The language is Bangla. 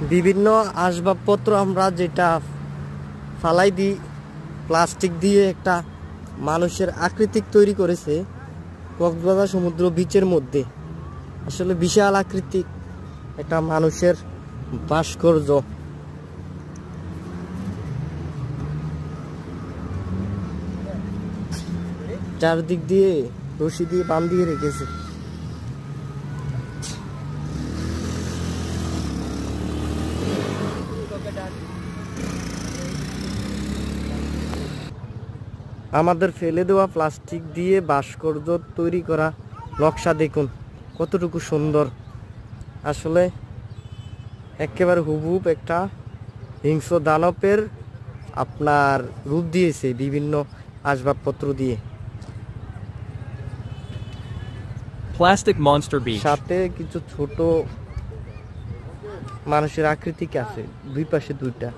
বিভিন্ন আসবাবপত্র আমরা যেটা ফালাই দিই, প্লাস্টিক দিয়ে একটা মানুষের আকৃতি তৈরি করেছে কক্সবাজার সমুদ্র বিচের মধ্যে। আসলে বিশাল আকৃতি একটা মানুষের ভাস্কর্য। চারদিক দিয়ে রশি দিয়ে বাঁধিয়ে রেখেছে। আমাদের ফেলে দেওয়া প্লাস্টিক দিয়ে ভাস্কর্য তৈরি করা নকশা দেখুন কতটুকু সুন্দর। আসলে একেবারে হুবহুব একটা হিংস্র দানবের আপনার রূপ দিয়েছে বিভিন্ন আসবাবপত্র দিয়ে। Plastic Monster Beach. সাথে কিছু ছোট মানুষের আকৃতি আছে দুই পাশে দুইটা।